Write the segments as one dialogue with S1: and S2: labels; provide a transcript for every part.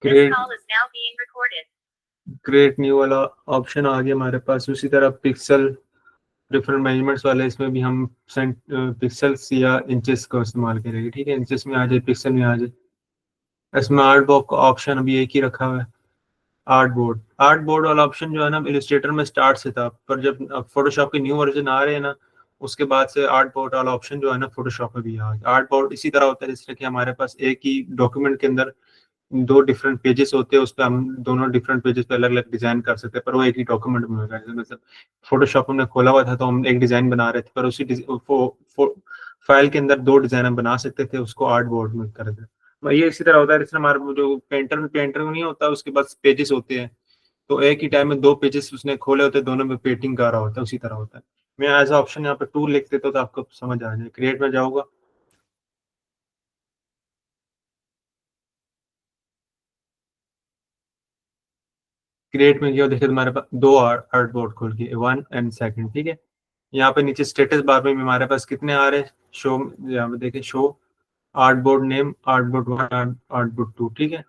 S1: Create create new वाला option आ गया हमारे पास। उसी तरह पिक्सल प्रेफरेंस मैनेजमेंट्स वाले, इसमें भी हम पिक्सल्स या इंचेस का इस्तेमाल करेंगे। ठीक है, इंचेस में आ जाए, पिक्सल में आ जाए। इसमें आर्ट बोर्ड का ऑप्शन अभी एक ही रखा हुआ है, आर्ट बोर्ड वाला ऑप्शन जो है ना इलस्ट्रेटर में स्टार्ट से था, पर जब फोटोशॉप के न्यू वर्जन आ रहे हैं ना, उसके बाद से आर्ट बोर्ड वाला ऑप्शन जो है ना फोटोशॉप में भी आ गया। आर्ट बोर्ड इसी तरह होता है जैसे कि हमारे पास एक ही डॉक्यूमेंट के अंदर दो डिफरेंट पेजेस होते हैं, उस पर हम दोनों डिफरेंट पेजेस पे अलग अलग डिजाइन कर सकते हैं, पर वो एक ही डॉक्यूमेंट में होगा। मतलब फोटोशॉप हमने खोला हुआ था तो हम एक डिजाइन बना रहे थे, पर उसी फाइल के अंदर दो डिजाइन हम बना सकते थे, उसको आर्ट बोर्ड में कर दे। ये इसी तरह होता है जैसे हमारे जो पेंटर नहीं होता, उसके पास पेजेस होते हैं, तो एक ही टाइम में दो पेजेस उसने खोले होते हैं, दोनों में पेंटिंग कर रहा होता है, उसी तरह होता है। मैं एज ऑप्शन यहाँ पे टूल लिख देता हूँ तो आपको समझ आ जाए। क्रिएट में जाऊंगा, क्रिएट में गया, देखिए तुम्हारे पास दो आर्ट बोर्ड खुल गए, 1 एंड 2। ठीक है, यहाँ पे नीचे स्टेटस बार में हमारे पास कितने आ रहे हैं, शो, यहाँ पे देखिए show art board name, art board 1, art board 2। ठीक है,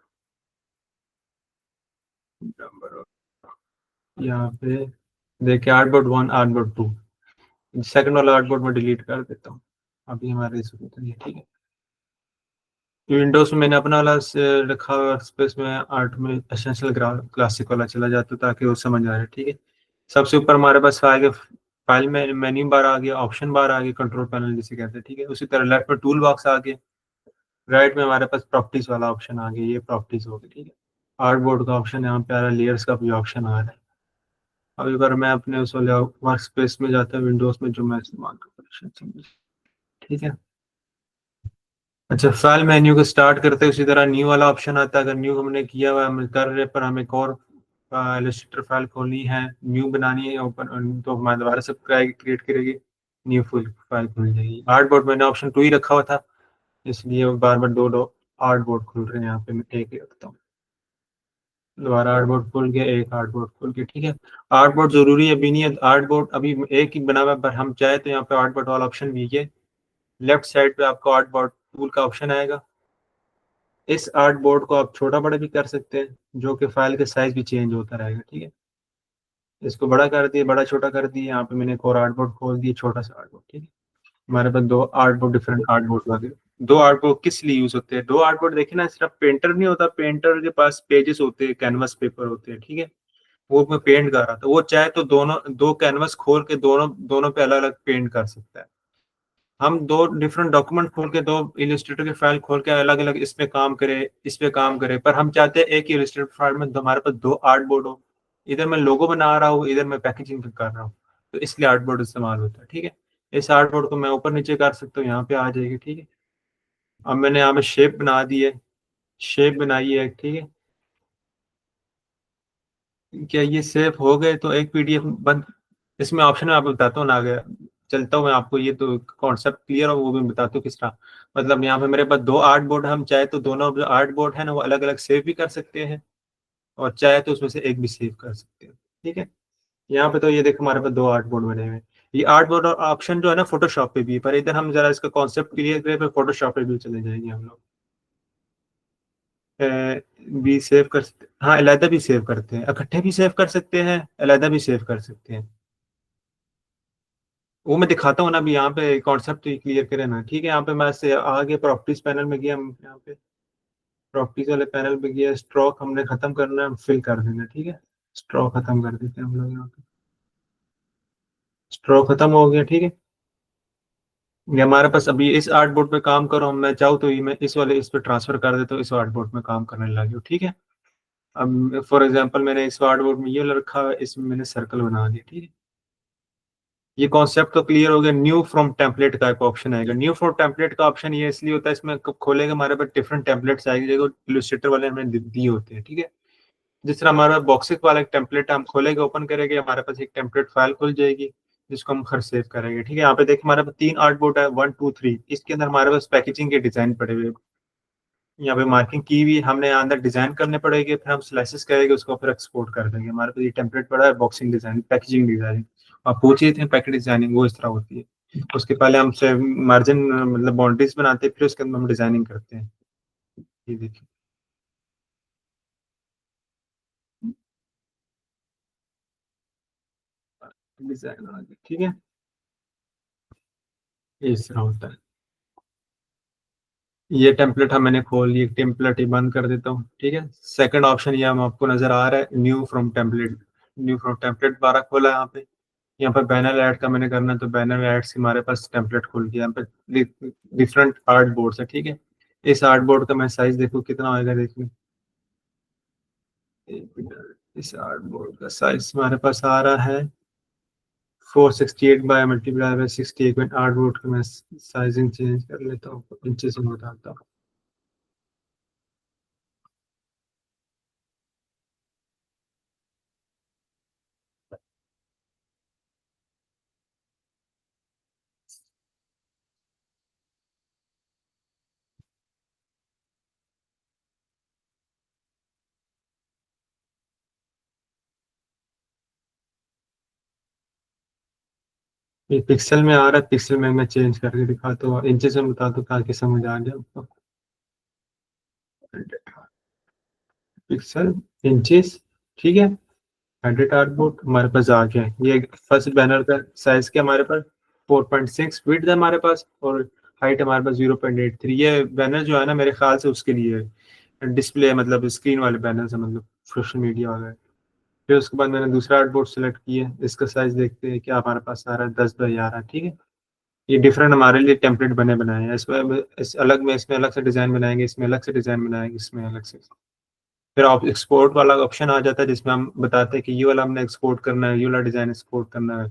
S1: यहाँ पे देखिए art board 1, art board 2। Second वाला आर्ट बोर्ड में डिलीट कर देता हूँ अभी हमारे इसको। ठीक है, विंडोज में मैंने अपना वाला रखा हुआ स्पेस में, आर्ट में एसेंशियल क्लासिक वाला चला जाता ताकि वो समझ आ जाए। ठीक है, सबसे ऊपर हमारे पास फाइल में मेन्यू बार आ गया, ऑप्शन बार आ गया, कंट्रोल पैनल जिसे कहते हैं। ठीक है, उसी तरह लेफ्ट में टूल बॉक्स आ गया, राइट में हमारे पास प्रॉपर्टीज वाला ऑप्शन आ गया, ये प्रॉपर्टीज हो गई। ठीक है, आर्ट बोर्ड का ऑप्शन यहाँ पे आ रहा है, लेयर्स का भी ऑप्शन आ रहा है। अब अगर मैं अपने उस वाले वर्क स्पेस में जाता हूँ विंडोज में जो मैं इस्तेमाल कर, ठीक है। अच्छा, फाइल मेन्यू को स्टार्ट करते हैं, उसी तरह न्यू वाला ऑप्शन आता है। अगर न्यू हमने किया हुआ हम कर रहे, पर हमें एक और इलस्ट्रेटर फाइल खोलनी है, न्यू बनानी है ओपन, तो हमारे दोबारा से क्रिएट करेगी, न्यू फुल फाइल खुल जाएगी। आर्ट बोर्ड मैंने ऑप्शन 2 ही रखा हुआ था, इसलिए बार बार दो आर्ट बोर्ड खुल रहे हैं। यहाँ पे मैं एक ही रखता हूँ, दोबारा आर्ट बोर्ड खुल गया, एक आर्ट बोर्ड खुल गया। ठीक है, आर्ट बोर्ड जरूरी अभी नहीं है, आर्ट बोर्ड अभी एक ही बना हुआ है, पर हम चाहे तो यहाँ पे आर्ट बोर्ड वाला ऑप्शन भी है। लेफ्ट साइड पे आपको आर्ट बोर्ड टूल का ऑप्शन आएगा। इस आर्ट बोर्ड को आप छोटा बड़ा भी कर सकते हैं, जो कि फाइल का साइज भी चेंज होता रहेगा। ठीक है, इसको बड़ा कर दिए, बड़ा छोटा कर दिए, यहाँ पे मैंने एक और आर्ट बोर्ड खोल दिया, छोटा सा आर्ट बोर्ड। ठीक है, हमारे पास दो art board, different art board लगे। दो आर्ट बोर्ड किस लिए यूज होते हैं? दो आर्ट बोर्ड देखिए ना, सिर्फ पेंटर नहीं होता, पेंटर के पास पेजेस होते हैं, कैनवस पेपर होते हैं। ठीक है, वो मैं पेंट कर रहा था, वो चाहे तो दोनों दो कैनवस खोल के दोनों दोनों पे अलग अलग पेंट कर सकता है। हम दो डिफरेंट डॉक्यूमेंट खोल के, दो इलस्ट्रेटर की फाइल खोल के अलग अलग इस पे काम करे, इस पे काम करे, पर हम चाहते हैं एक ही इलस्ट्रेटर फाइल में हमारे पास दो आर्ट बोर्ड हो, इधर मैं लोगो बना रहा हूँ, इधर मैं पैकेजिंग कर रहा हूँ, तो इसलिए आर्ट बोर्ड इस्तेमाल होता है। ठीक है, इस आर्ट बोर्ड को मैं ऊपर नीचे कर सकता हूँ, यहाँ पे आ जाएगी। ठीक है, अब मैंने यहाँ पे शेप बना दी है, शेप बनाई है। ठीक है, क्या ये सेव हो गए? तो एक पीडीएफ बंद, इसमें ऑप्शन में आपको बताता हूँ ना, आगे चलता हूँ मैं आपको, ये तो कॉन्सेप्ट क्लियर हो वो भी बताता हूँ किस तरह। मतलब यहाँ पे मेरे पास दो आर्ट बोर्ड, हम चाहे तो दोनों जो आर्ट बोर्ड है ना वो अलग अलग सेव भी कर सकते हैं, और चाहे तो उसमें से एक भी सेव कर सकते हैं। ठीक है, यहाँ पे तो ये देखो हमारे पास दो आर्ट बोर्ड बने हुए हैं। ये आर्ट बोर्ड ऑप्शन जो है ना फोटोशॉप पे भी है, पर इधर हम जरा इसका कॉन्सेप्ट क्लियर करें, फिर फोटोशॉप पे भी चले जाएंगे हम लोग। भी सेव कर सकते, हाँ अलहदा भी सेव करते हैं, इकट्ठे भी सेव कर सकते हैं, अलहदा भी सेव कर सकते हैं। वो मैं दिखाता हूँ ना, अभी यहाँ पे कॉन्सेप्ट क्लियर करें ना। ठीक है, यहाँ पे मैं से आगे प्रॉपर्टीज पैनल में गया, हम यहाँ पे प्रॉपर्टीज वाले पैनल पे गया, स्ट्रोक हमने खत्म करना है, फिल कर देना। ठीक है, स्ट्रोक खत्म कर देते हैं हम लोग यहाँ पे, स्ट्रोक खत्म हो गया। ठीक है, ये हमारे पास अभी इस आर्ट बोर्ड पे काम करो, मैं चाहूँ तो ये मैं इस वाले इस पे ट्रांसफर कर देता हूँ, इस आर्ट बोर्ड में काम करने लगे। ठीक है, अब फॉर एग्जांपल मैंने इस आर्ट बोर्ड में ये रखा है, इसमें मैंने सर्कल बना दिया। ठीक है, ये कॉन्सेप्ट तो क्लियर हो गया। न्यू फ्रॉम टेम्पलेट का एक ऑप्शन आएगा। न्यू फ्रॉम टेम्पलेट का ऑप्शन ये इसलिए होता है, इसमें कब खोलेगा हमारे पास डिफरेंट टेम्पलेट्स आएगी, जो इलस्ट्रेटर वाले हमें दिए होते हैं। ठीक है, जिस तरह हमारा बॉक्सिक वाला एक टेम्पलेट हम खोलेंगे, ओपन करेंगे, हमारे पास एक टेम्पलेट फाइल खुल जाएगी, जिसको हम हर सेव करेंगे। ठीक है, यहाँ पे देखिए हमारे पास 3 आर्ट बोर्ड है, 1 2 3, इसके अंदर हमारे पास पैकेजिंग के डिजाइन पड़े हुए हैं। यहाँ पे मार्किंग की हुई, हमने अंदर डिजाइन करने पड़ेंगे, फिर हम स्लाइसेस करेंगे, उसको फिर एक्सपोर्ट कर देंगे। हमारे पास ये टेम्पलेट पड़ा है, बॉक्सिंग डिजाइन, पैकेजिंग डिजाइन। आप पूछिए थे पैकेट डिजाइनिंग, वो इस तरह होती है। उसके पहले हम मार्जिन मतलब बाउंड्रीज बनाते हैं, फिर उसके अंदर हम डिजाइनिंग करते हैं। ये देखिए, डिजाइन आ गया, ठीक है। इस तरह होता है। ये टेम्पलेट हम मैंने खोल लिया, टेम्पलेट ही बंद कर देता हूँ, ठीक है। सेकंड ऑप्शन ये हम आपको नजर आ रहा है, new from template. New from template दोबारा खोला है यहाँ पे। यहाँ पर बैनर ऐड का मैंने करना है, तो बैनर ऐड से हमारे पास टेम्पलेट खुल गया। यहाँ पे डिफरेंट आर्ट बोर्ड है, ठीक है। इस आर्ट बोर्ड का मैं साइज देखो कितना होएगा, देखिए। इस आर्ट बोर्ड का साइज हमारे पास आ रहा है 468 by multiply by 68। Art board का मैं साइजिंग चेंज कर लेता हूँ, इंचेस में बताता हूँ। ये पिक्सल में आ रहा है, पिक्सल में मैं चेंज करके दिखाता हूँ, इंचेस में बता दो ताकि समझ आ जाए आपको। पिक्सल, इंचेस, ठीक है। एडिट आर्टबोर्ड हमारे पास आ गया है। ये फर्स्ट बैनर का साइज क्या हमारे पास 4.6 फीट है हमारे पास, और हाइट हमारे पास 0.83। ये बैनर जो है ना, मेरे ख्याल से उसके लिए है, डिस्प्ले मतलब स्क्रीन वाले बैनर है, मतलब सोशल मीडिया वाला है। फिर उसके बाद मैंने दूसरा आर्टबोर्ड सेलेक्ट किया, इसका साइज देखते हैं क्या हमारे पास आ रहा है, 10 बाई 11, ठीक है। ये डिफरेंट हमारे लिए टेम्पलेट बने बनाए हैं। इसमें इस अलग में, इसमें अलग से डिजाइन बनाएंगे, इसमें अलग से डिजाइन बनाएंगे, इसमें अलग से। फिर आप एक्सपोर्ट वाला ऑप्शन आ जाता है, जिसमें हम बताते हैं कि ये वाला हमने एक्सपोर्ट करना है, ये वाला डिजाइन एक्सपोर्ट करना है।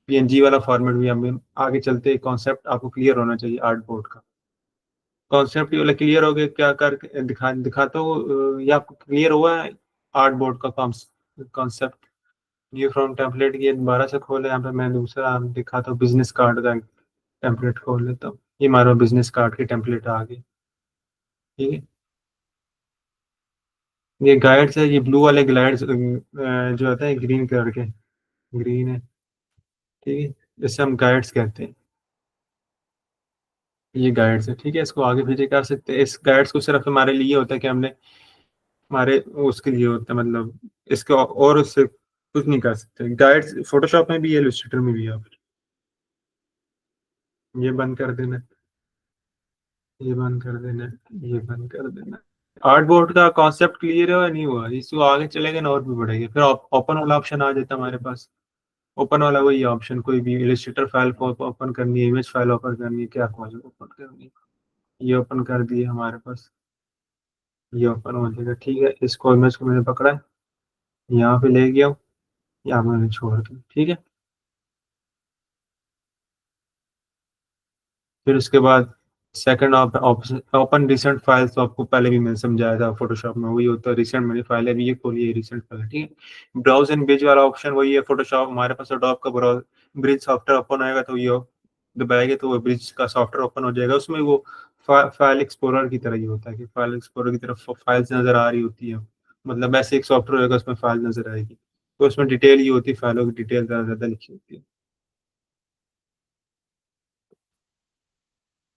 S1: पीएनजी वाला फॉर्मेट भी हमें आगे चलते कॉन्सेप्ट आपको क्लियर होना चाहिए आर्ट बोर्ड का। कॉन्सेप्ट ये वाला क्लियर हो गया, क्या कर दिखाता हूँ, ये आपको क्लियर हुआ है आर्ट बोर्ड का कॉन्सेप्ट। न्यू फ्रॉम टेम्पलेट ये दोबारा से खोले, यहाँ पे मैं दूसरा दिखाता हूँ, बिजनेस कार्ड का टेम्पलेट खोल लेता हूँ। ये हमारा बिजनेस कार्ड की टेम्पलेट आ गई, ठीक है। ये गाइड्स है, ये ब्लू वाले गाइड्स जो होता है ग्रीन कलर के, ग्रीन है, ठीक है। जैसे हम गाइड्स कहते हैं, ये गाइड्स है, ठीक है। इसको आगे पीछे कर सकते हैं। इस गाइड्स को सिर्फ हमारे लिए होता है कि हमने हमारे उसके लिए होता है, मतलब इसके और उससे कुछ नहीं कर सकते। गाइड्स फोटोशॉप में भी है, इलस्ट्रेटर में भी है। आप ये बंद कर देना, ये बंद कर देना, ये बंद कर देना। आर्ट बोर्ड का कॉन्सेप्ट क्लियर है या नहीं हुआ, इसको आगे चलेंगे ना और भी बढ़ेगा। फिर ओपन वाला ऑप्शन आ जाता है हमारे पास। ओपन वाला वही ऑप्शन, कोई भी इलस्ट्रेटर फाइल को ओपन करनी है, इमेज फाइल ओपन करनी है, क्या फाइल ओपन करनी है, ये ओपन कर दिए हमारे पास। ये ओपन हो जाएगा, ठीक है। इसको इमेज को मैंने पकड़ा है, यहाँ पे ले गया हूँ, यहाँ मैंने छोड़ दिया, ठीक है। फिर उसके बाद second option open recent files, तो आपको पहले भी मैंने समझाया था फोटोशॉप में, वही होता है। रिसेंट मेरी फाइल है, अभी ये खोली है रिसेंट फाइल, ठीक है। ब्राउज एंड ब्रिज वाला ऑप्शन वही है फोटोशॉप हमारे पास। अडोब का ब्राउज ब्रिज सॉफ्टवेयर ओपन होएगा, तो ये दबाएंगे तो वो ब्रिज का सॉफ्टवेयर ओपन हो जाएगा। उसमें वो फाइल एक्सप्लोरर की तरह ही होता है, कि फाइल एक्सप्लोरर की तरफ फाइल्स नजर आ रही होती है, मतलब ऐसे एक सॉफ्टवेयर होगा, उसमें फाइल नजर आएगी। तो उसमें डिटेल ही होती है, फाइलों की डिटेल ज्यादा लिखी होती है।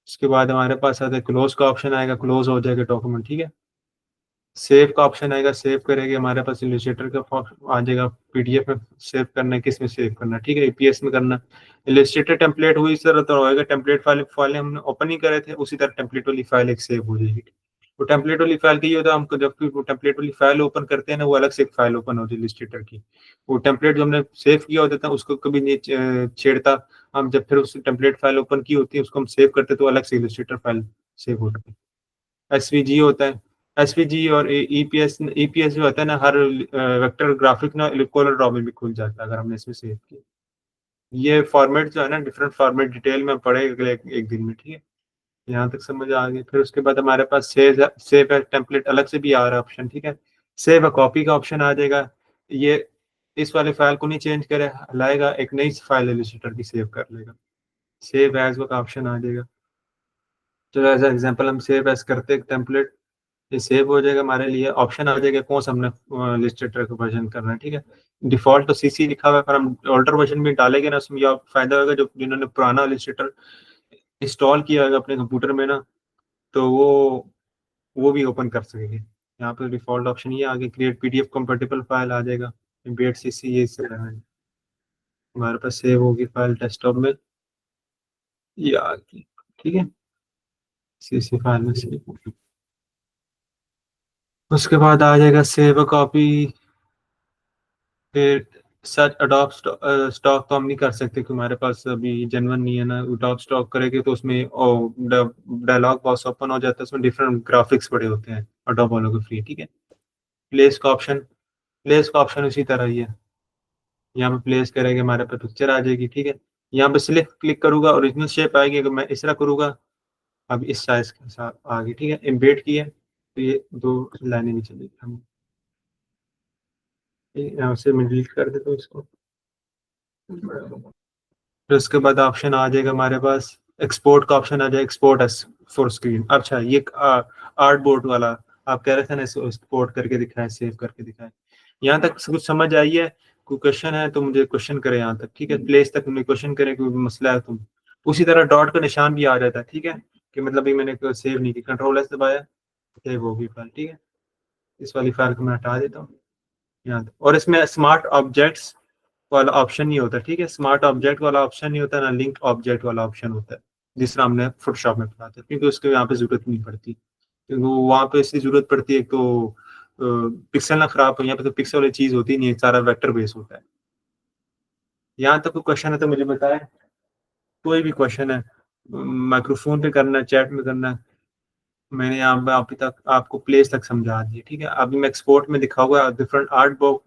S1: उसके बाद हमारे पास आता है क्लोज का ऑप्शन आएगा, क्लोज हो जाएगा डॉक्यूमेंट, ठीक है। सेव का ऑप्शन आएगा, सेव करेंगे, हमारे पास इलस्ट्रेटर का आ जाएगा। पीडीएफ में सेव करना है, किस में सेव करना है, ठीक है, एपीएस में करना। इलस्ट्रेटर टेम्पलेट हुई इस तरह तो होएगा, टेम्पलेट फाइल हमने ओपन ही करे थे, उसी तरह टेम्पलेट वाली फाइल एक सेव हो जाएगी। वो टेम्पलेट वाली फाइल की होता है, हमको जब भी वो टेम्पलेट वाली फाइल ओपन करते हैं ना, वो अलग से एक फाइल ओपन होती है इलस्ट्रेटर की। वो टेम्पलेट जो हमने सेव किया होता था उसको कभी नहीं छेड़ता। हम जब फिर उस टेम्पलेट फाइल ओपन की होती है, उसको हम सेव करते तो अलग से इलस्ट्रेटर फाइल सेव होती है। एसवीजी होता है, एसवीजी और ईपीएस। ईपीएस जो होता है ना, हर वेक्टर ग्राफिक ना इक्वल ड्रॉ में भी खुल जाता है अगर हमने इसमें सेव किया। ये फॉर्मेट जो है ना, डिफरेंट फॉर्मेट डिटेल में पढ़े अगले एक दिन में, ठीक है। यहाँ तक समझ आ गई। फिर उसके बाद हमारे पास सेव एज टेम्पलेट अलग से भी आ रहा है ऑप्शन, ठीक है। सेव अ कॉपी का ऑप्शन आ जाएगा। ये इस वाले फाइल को नहीं चेंज करे, लाएगा एक नई फाइल एलिसिटर की सेव कर लेगा। सेव एज का ऑप्शन आ जाएगा। तो एज एग्जांपल हम सेव एज करते हैं टेम्पलेट, ये सेव हो जाएगा हमारे लिए। ऑप्शन आ जाएगा कौन सा हमने लिस्टेड का वर्जन करना है, ठीक है। डिफॉल्ट तो सीसी लिखा हुआ है, पर हम ऑल्टर वर्जन भी डालेंगे ना, उसमें यह फायदा होगा जो जिन्होंने पुराना लिस्टेटर इंस्टॉल किया होगा अपने कंप्यूटर में ना, तो वो भी ओपन कर सकेंगे। यहाँ पे डिफॉल्ट ऑप्शन ये आगे क्रिएट पीडीएफ कंपेटिबल फाइल आ जाएगा, एम्बेड सीसी ये सब है। हमारे पास सेव होगी फाइल डेस्कटॉप में, ये आ गई। ठीक है, CC फाइल में सेव होगी। उसके बाद आ जाएगा सेव अ कॉपी। फिर सच अडॉप्ट स्टॉक तो हम नहीं कर सकते क्योंकि हमारे पास अभी जेनवन नहीं है ना। अडॉप्ट स्टॉक करेंगे तो उसमें डायलॉग बॉक्स ओपन हो जाता है, उसमें डिफरेंट ग्राफिक्स पड़े होते हैं अडोब वालों के फ्री। ठीक है, प्लेस का ऑप्शन, प्लेस का ऑप्शन उसी तरह ही है। यहाँ पे प्लेस करेंगे हमारे पे पिक्चर आ जाएगी। ठीक है, यहाँ पे सिलेक्ट क्लिक करूंगा ओरिजिनल शेप आएगी, अगर मैं इस तरह करूंगा अब इस साइज के साथ आ गई। ठीक है, एम्बेड की है तो ये दो लाइनें भी चलेगी। हम यहाँ से मैं डिलीट कर देता हूँ इसको। फिर उसके बाद ऑप्शन आ जाएगा हमारे पास, एक्सपोर्ट का ऑप्शन आ जाएगा, एक्सपोर्ट एस फॉर स्क्रीन। अच्छा, ये आर्ट बोर्ड वाला आप कह रहे थे ना, इसको एक्सपोर्ट करके दिखाएं, सेव करके दिखाएं। यहाँ तक कुछ समझ आई है? कोई क्वेश्चन है तो मुझे क्वेश्चन करे यहाँ तक। ठीक है, प्लेस तक मुझे क्वेश्चन करे, कोई मसला है तुम। उसी तरह डॉट का निशान भी आ जाता है। ठीक है, कि मतलब ये मैंने सेव नहीं की, कंट्रोल एस दबाया, सेव होगी फाइल। ठीक है, इस वाली फाइल को मैं हटा देता हूँ यहाँ तक। और इसमें स्मार्ट ऑब्जेक्ट्स वाला ऑप्शन नहीं होता। ठीक है, स्मार्ट ऑब्जेक्ट वाला ऑप्शन नहीं होता ना, लिंक ऑब्जेक्ट वाला ऑप्शन होता है, जिस तरह हमने फोटोशॉप में पढ़ा था, क्योंकि उसके यहाँ पे जरूरत नहीं पड़ती। क्योंकि वो वहाँ पे इसकी जरूरत पड़ती है तो पिक्सल ना खराब हो। यहाँ पे तो पिक्सल वाली चीज होती नहीं है, सारा वेक्टर बेस होता है। यहाँ तक कोई क्वेश्चन है तो मुझे बताए, कोई भी क्वेश्चन है। माइक्रोफोन पे करना है, चैट में करना है। मैंने यहाँ पे अभी तक आपको प्लेस तक समझा दी। ठीक है, अभी मैं एक्सपोर्ट में दिखा हुआ डिफरेंट आर्ट बुक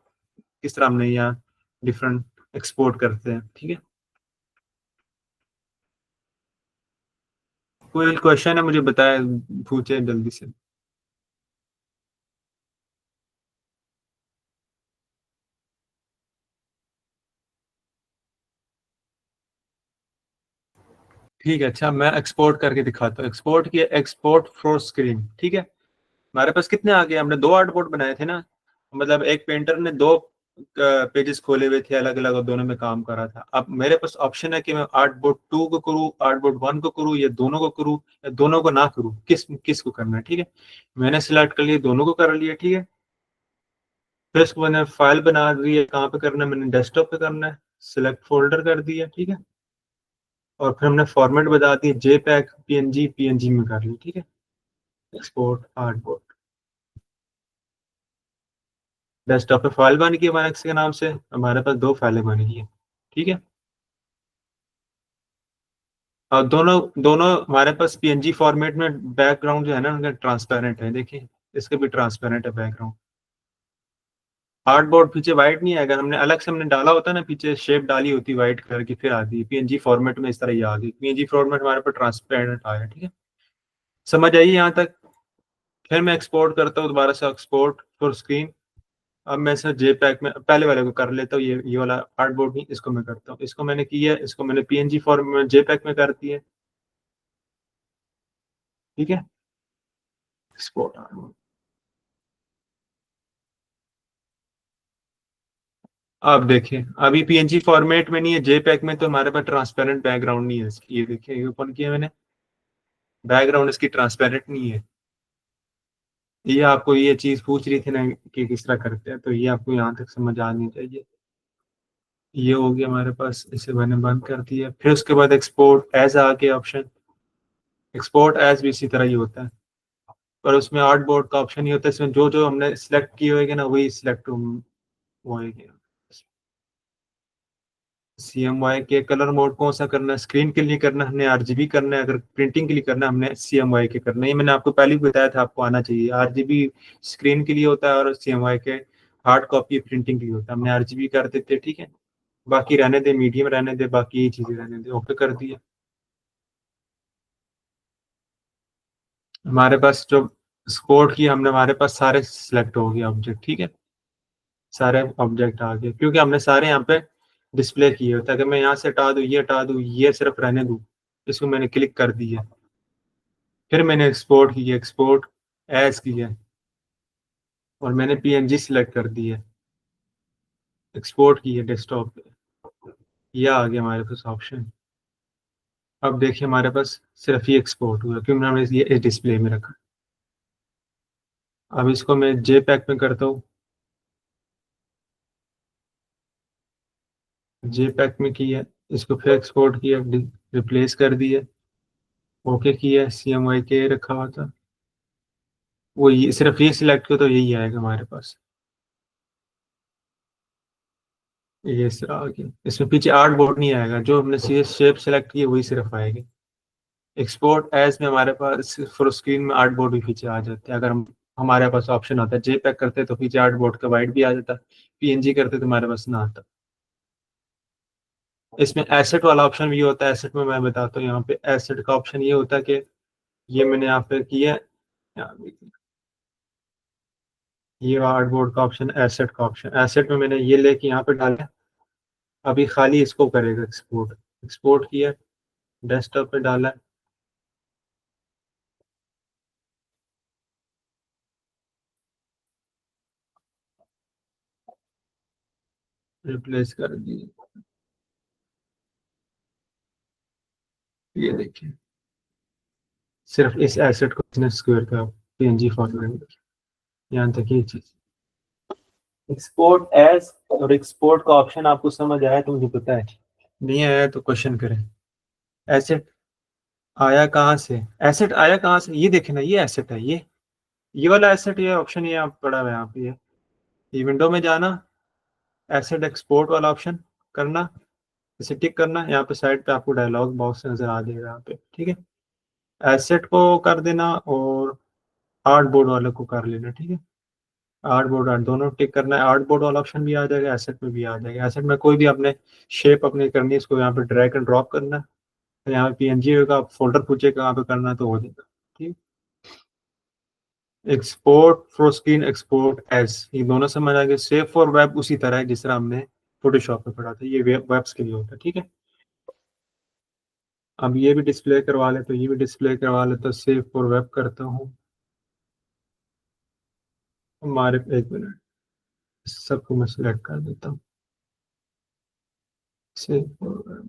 S1: किस तरह हमने यहाँ डिफरेंट एक्सपोर्ट करते हैं। ठीक है, कोई क्वेश्चन है मुझे बताए, पूछे जल्दी से। ठीक है, अच्छा मैं एक्सपोर्ट करके दिखाता हूँ। एक्सपोर्ट किया, एक्सपोर्ट फॉर स्क्रीन। ठीक है, हमारे पास कितने आ गए, हमने दो आर्टबोर्ड बनाए थे ना। मतलब एक पेंटर ने दो पेजेस खोले हुए थे अलग अलग और दोनों में काम कर रहा था। अब मेरे पास ऑप्शन है कि मैं आर्टबोर्ड 2 को करूँ, आर्टबोर्ड 1 को करूँ, या दोनों को करूँ, या दोनों को ना करूँ, किस किस को करना है। ठीक है, मैंने सिलेक्ट कर लिया, दोनों को कर लिया। ठीक है, फिर उसको मैंने फाइल बना दी है, कहाँ पे करना है, मैंने डेस्कटॉप पे करना है, सिलेक्ट फोल्डर कर दिया। ठीक है, और फिर हमने फॉर्मेट बता दी, जेपैग, पीएनजी में कर ली। ठीक है, एक्सपोर्ट आर्टबोर्ड, डेस्कटॉप पे फाइल बन गई हमारे के नाम से, हमारे पास दो फाइलें बन गई हैं। ठीक है, और दोनों दोनों हमारे पास पीएनजी फॉर्मेट में बैकग्राउंड जो है ना उनका ट्रांसपेरेंट है। देखिए, इसके भी ट्रांसपेरेंट है बैकग्राउंड। आर्टबोर्ड पीछे वाइट नहीं आएगा, हमने अलग से हमने डाला होता है ना, पीछे शेप डाली होती है व्हाइट कलर की, फिर आती है पीएनजी फॉर्मेट में। इस तरह ये आ गई पीएनजी फॉर्मेट, हमारे पास ट्रांसपेरेंट आया। ठीक है, समझ आई यहाँ तक? फिर मैं एक्सपोर्ट करता हूँ दोबारा से, एक्सपोर्ट फॉर स्क्रीन। अब मैं सर जेपैक में पहले वाले को कर लेता हूँ, ये वाला आर्टबोर्ड नहीं, इसको मैं करता हूँ। इसको मैंने किया है, इसको मैंने पीएनजी फॉर्म में जेपैक में कर दिया है। ठीक है, एक्सपोर्ट आर्टबोर्ड। अब देखिए, अभी पीएनजी फॉर्मेट में नहीं है, जेपैक में, तो हमारे पास ट्रांसपेरेंट बैकग्राउंड नहीं है इसकी। ये देखिए, ये ओपन किया मैंने, बैकग्राउंड इसकी ट्रांसपेरेंट नहीं है। ये आपको ये चीज पूछ रही थी ना कि किस तरह करते हैं, तो ये आपको यहाँ तक समझ आनी चाहिए। ये हो गया हमारे पास, इसे मैंने बंद कर दिया। फिर उसके बाद एक्सपोर्ट एज आ गया ऑप्शन। एक्सपोर्ट एज भी इसी तरह ही होता है, पर उसमें आर्ट बोर्ड का ऑप्शन नहीं होता। इसमें जो जो हमने सिलेक्ट किए होंगे ना वही सिलेक्ट होएंगे। CMYK के कलर मोड कौन सा करना है, स्क्रीन के लिए करना है हमने, RGB करना है, अगर प्रिंटिंग के लिए करना है हमने CMYK करना है। ये मैंने आपको पहले भी बताया था, आपको आना चाहिए। RGB स्क्रीन के लिए होता है और CMYK हार्ड कॉपी प्रिंटिंग के लिए होता है। हमने RGB कर देते। ठीक है, बाकी रहने दे, मीडियम रहने दे, बाकी ये चीजें रहने दे, ओके कर दिया। हमारे पास जो स्पोर्ट की हमने, हमारे पास सारे सिलेक्ट हो गए ऑब्जेक्ट। ठीक है, सारे ऑब्जेक्ट आ गए क्योंकि हमने सारे यहाँ पे डिस्प्ले किए होते हैं। अगर मैं यहाँ से हटा दूँ, ये हटा दूँ, ये सिर्फ रहने दूँ, इसको मैंने क्लिक कर दिया। फिर मैंने एक्सपोर्ट किया, एक्सपोर्ट एज किया, और मैंने पीएनजी सिलेक्ट कर दिया, एक्सपोर्ट किया डेस्कटॉप पे। यह आ गया हमारे पास ऑप्शन। अब देखिए, हमारे पास सिर्फ ये एक्सपोर्ट हुआ क्योंकि हमने ये इस डिस्प्ले में रखा। अब इसको मैं जे पैक में करता हूँ, जेपैक में किया, इसको फिर एक्सपोर्ट किया, रिप्लेस कर दिया, ओके किया, CMYK के रखा हुआ था, वो ये सिर्फ ये सिलेक्ट किया तो यही आएगा हमारे पास। ये सिर्फ आ गया, इसमें पीछे आर्ट बोर्ड नहीं आएगा, जो हमने सी शेप सेलेक्ट की वही सिर्फ आएगी। एक्सपोर्ट एज में हमारे पास फुल स्क्रीन में आर्ट बोर्ड भी पीछे आ जाते हैं, अगर हम हमारे पास ऑप्शन होता है जेपैक करते तो पीछे आर्ट बोर्ड का वाइट भी आ जाता, PNG करते तो हमारे पास ना आता। इसमें एसेट वाला ऑप्शन भी होता है, एसेट में मैं बताता हूँ, यहाँ पे एसेट का ऑप्शन ये होता है कि ये मैंने यहाँ पे किया है, ये आर्ट बोर्ड का ऑप्शन, एसेट का ऑप्शन, एसेट में मैंने ये लेके यहाँ पे डाला, अभी खाली इसको करेगा एक्सपोर्ट, एक्सपोर्ट किया, डेस्कटॉप पे डाला, रिप्लेस कर दिए, ये देखिए सिर्फ इस एसेट को बिजनेस स्क्वायर का PNG फॉर्मेट, यहाँ तक ये चीज। एक्सपोर्ट एज और एक्सपोर्ट का ऑप्शन आपको समझ आया तो मुझे पता है, नहीं आया तो क्वेश्चन करें। एसेट आया कहाँ से, एसेट आया कहाँ से, ये देखे ना, ये एसेट है, ये वाला एसेट, ये ऑप्शन ये आप पड़ा हुआ है यहाँ पे, ये विंडो में जाना, एसेट एक्सपोर्ट वाला ऑप्शन करना, इसे टिक करना, यहाँ पे साइड पे आपको डायलॉग बॉक्स नजर आ जाएगा यहाँ पे, ठीक है। एसेट को कर देना और आर्ट बोर्ड वाले को कर लेना, ठीक है। आर्ट बोर्ड आर्ट दोनों टिक करना है, आर्ट बोर्ड वाला ऑप्शन भी आ जाएगा, एसेट में भी आ जाएगा। एसेट में कोई भी आपने शेप अपनी करनी है, इसको यहाँ पे ड्रैग एंड ड्रॉप करना है, तो यहाँ पे PNG का फोल्डर पूछेगा, यहाँ पे करना है तो हो जाएगा, ठीक। Export for screen, export as, ये दोनों समझ आ गए। सेव फॉर वेब उसी तरह है जिस तरह हमने फोटोशॉप में पढ़ा था, ये वेब्स के लिए होता है, ठीक है। अब ये भी डिस्प्ले करवा ले तो ये भी डिस्प्ले करवा ले, तो सेव फॉर वेब करता हूँ, हमारे, एक मिनट, सबको मैं सिलेक्ट कर देता हूँ, सेव फॉर वेब,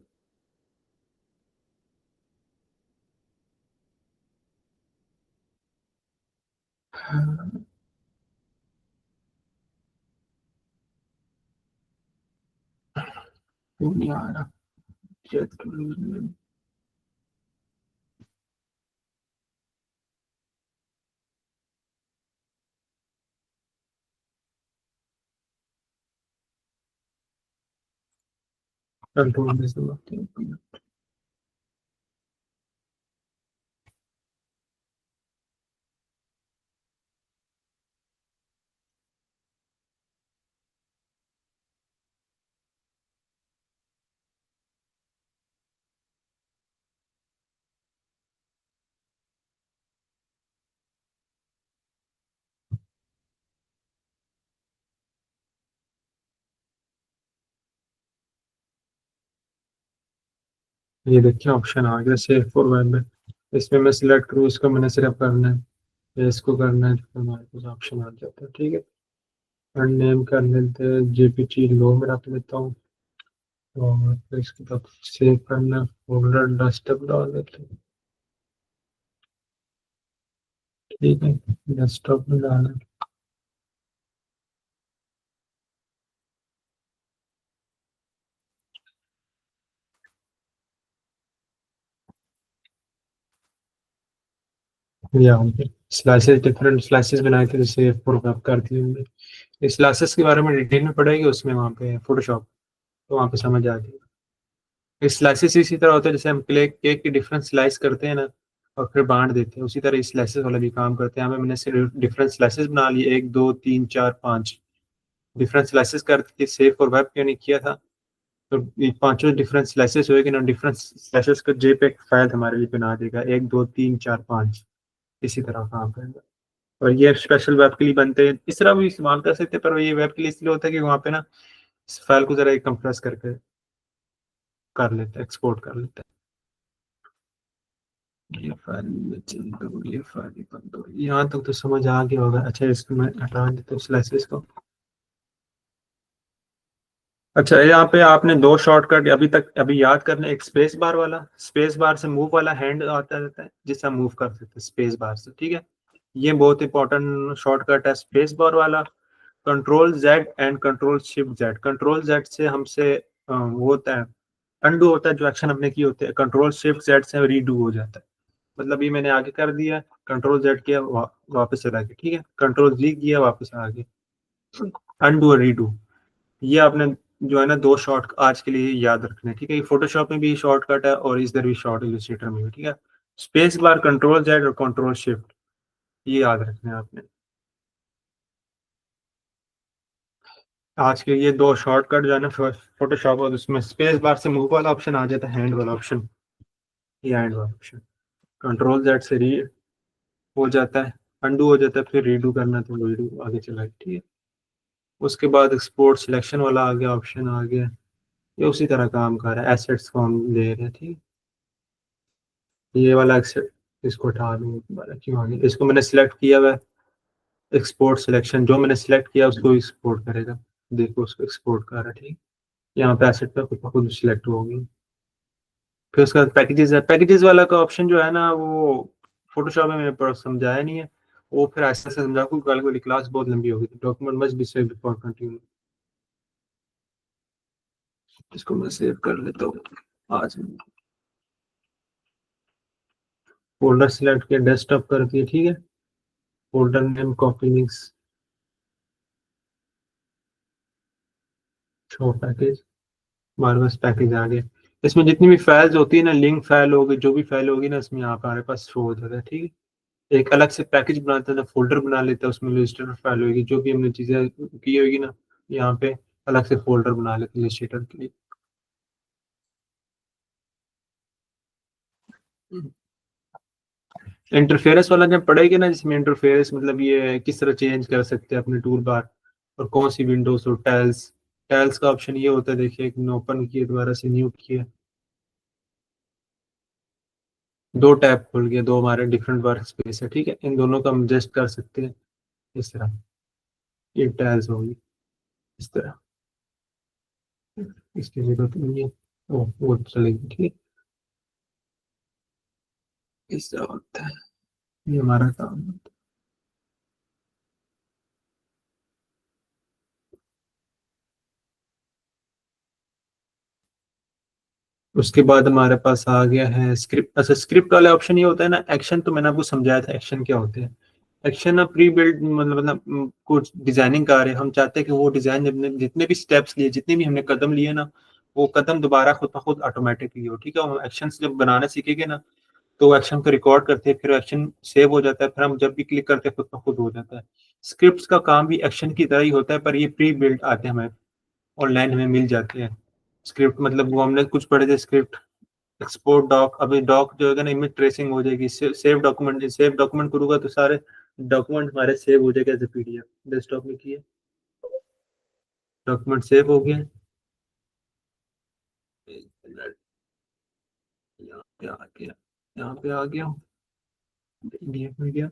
S1: नहीं आ रहा, कंट्रोल में से बात है। ये देखिए ऑप्शन आ गया सेव फॉर वेब में, इसमें मैं सिलेक्ट करूँ, इसको मैंने सिर्फ करना है, या इसको करना है, तो हमारे पास ऑप्शन आ जाता है, ठीक है। और नेम कर लेते हैं, JPG लो में रख लेता हूँ, और फिर इसके बाद सेव करना, फोल्डर डेस्कटॉप डाल देते हैं, ठीक है, डेस्कटॉप में डालना। या स्लाइसेस, डिफरेंट स्लाइसेस बनाए थे, जैसे फोटोग्राफ कर दिए हमने, इस स्लाइसेस के बारे में डिटेल में पढ़ेगी उसमें, वहाँ पे फोटोशॉप, तो वहाँ पे समझ आ जाएगी। स्लाइसेस इसी तरह होता है, जैसे हम केक की डिफरेंट स्लाइस करते हैं ना, और फिर बांट देते हैं, उसी तरह इस स्लाइसेस वाला भी काम करते हैं। हमें मैंने सिर्फ डिफरेंट स्लाइसेस बना लिए, 1 2 3 4 5 डिफरेंट स्लाइसेस करके सेव और वेब क्यों नहीं किया था, तो ये पांचों डिफरेंट स्लाइसेस होएगी ना, डिफरेंट स्लाइसेस का JPEG फाइल हमारे लिए बना देगा, 1 2 3 4 5, इसी तरह काम करेगा। और ये स्पेशल वेब के लिए बनते हैं, इस तरह भी इस्तेमाल कर सकते हैं, पर ये वेब के लिए इसलिए होता है कि वहाँ पे ना इस फाइल को जरा एक कंप्रेस करके कर लेते हैं, एक्सपोर्ट कर लेते हैं। ये फाइल में चेंज करो, ये फाइल बंद हो, यहाँ तक तो समझ आ गया होगा। अच्छा, इसको मैं हटा देता हूँ स्लाइसेस को। अच्छा, यहाँ पे आपने दो शॉर्टकट अभी तक अभी याद करना, एक स्पेस बार वाला, स्पेस बार से मूव वाला हैंड आता रहता है जिससे हम मूव कर सकते हैं स्पेस बार से, ठीक है। ये बहुत इंपॉर्टेंट शॉर्टकट है स्पेस बार वाला। Control Z and control shift Z, control Z से हमसे वो होता है अनडू, होता है जो एक्शन हमने किए होते हैं, कंट्रोल शिफ्ट जेड से रीडू हो जाता है। मतलब ये मैंने आगे कर दिया, कंट्रोल जेड किया, वापस चला गया, ठीक है, कंट्रोल जी किया, वापस आ गया, अनडू और रीडू। ये आपने जो है ना दो शॉर्ट आज के लिए याद रखने, ठीक है। ये फोटोशॉप में भी शॉर्टकट है और इधर भी शॉर्ट इलस्ट्रेटर में भी, ठीक है। स्पेस बार, कंट्रोल जेड और कंट्रोल शिफ्ट, ये याद रखने हैं आपने आज के। ये दो शॉर्टकट जो है ना फोटोशॉप, और उसमें स्पेस बार से मूव वाला ऑप्शन आ जाता है, हैंड वाला ऑप्शन, ये हैंड वाला ऑप्शन, कंट्रोल जेड से री हो जाता है, अंडू हो जाता है, फिर रीडू करना तो रीडू आगे चला गया, ठीक है। उसके बाद एक्सपोर्ट सिलेक्शन वाला आ गया, ऑप्शन आ गया, ये उसी तरह काम कर रहा है, एसेट्स को हम ले रहे हैं, ठीक है। ये वाला एक्सेट, इसको हटा दूँ, दोबारा क्यों आ गया, इसको मैंने सिलेक्ट किया हुआ है, एक्सपोर्ट सिलेक्शन, जो मैंने सिलेक्ट किया उसको एक्सपोर्ट करेगा, देखो उसको एक्सपोर्ट कर रहा है, ठीक। यहाँ पे एसेट पे खुद ब खुद सिलेक्ट होगी। फिर उसका पैकेजेस है, पैकेजेस वाला का ऑप्शन जो है ना वो फोटोशॉप में मैंने पर समझाया नहीं है, वो फिर ऐसे ऐसे समझा, क्योंकि कल वाली क्लास बहुत लंबी होगी, तो document must be save before continue. इसको मैं सेव कर लेता हूँ आज। फोल्डर सिलेक्ट किया, डेस्कटॉप कर दिया, ठीक है। Folder name copy links, show package, हमारे पास पैकेज आ गया। इसमें जितनी भी फाइल्स होती है ना, लिंक फाइल होगी, जो भी फाइल होगी ना, इसमें यहाँ पे हमारे पास शो हो जाता है, ठीक है। एक अलग से पैकेज बनाते हैं ना, फोल्डर बना लेते हैं, उसमें लिस्टर फाइल होगी, जो भी हमने चीजें की होगी ना, यहाँ पे अलग से फोल्डर बना लेते हैं लिस्टर के लिए। इंटरफेरेंस वाला जब पढ़ेंगे ना, जिसमें इंटरफेरेंस मतलब ये किस तरह चेंज कर सकते हैं अपने टूल बार, और कौन सी विंडोज और टाइल्स, टाइल्स का ऑप्शन ये होता है, देखिए एक ओपन किए, दोबारा से न्यू किया, दो टैब खुल गए, दो हमारे डिफरेंट वर्क स्पेस है, ठीक है। इन दोनों को हम एडजस्ट कर सकते हैं इस तरह, ये टाइल्स होगी इस तरह, इसकी जरूरत नहीं है, वो चलेगी, ठीक है। इस तरह होता है, ये हमारा काम है। उसके बाद हमारे पास आ गया है स्क्रिप्ट। अच्छा, स्क्रिप्ट वाला ऑप्शन ये होता है ना, एक्शन तो मैंने आपको समझाया था एक्शन क्या होते हैं। एक्शन ना प्री बिल्ड, मतलब कुछ डिजाइनिंग का रहे, हम चाहते हैं कि वो डिजाइन जितने भी स्टेप्स लिए, जितने भी हमने कदम लिए ना, वो कदम दोबारा खुद ब खुद ऑटोमेटिकली हो, ठीक है। हम एक्शन जब बनाना सीखेंगे ना, तो एक्शन को रिकॉर्ड करते हैं, फिर एक्शन सेव हो जाता है, फिर हम जब भी क्लिक करते हैं खुद ब खुद हो जाता है। स्क्रिप्ट्स का काम भी एक्शन की तरह ही होता है, पर ये प्री बिल्ड आते हैं, हमें ऑनलाइन हमें मिल जाते हैं। स्क्रिप्ट मतलब वो हमने कुछ पढ़े थे स्क्रिप्ट, एक्सपोर्ट डॉक, अभी डॉक जो है ना इमेज ट्रेसिंग हो जाएगी, सेव डॉक्यूमेंट, सेव डॉक्यूमेंट करूंगा तो सारे डॉक्यूमेंट हमारे सेव हो जाएगा एज ए पीडीएफ, डेस्कटॉप में किए, डॉक्यूमेंट सेव हो गया। एक मिनट, यहाँ पे आ गया, यहाँ पे आ गया, पीडीएफ में गया,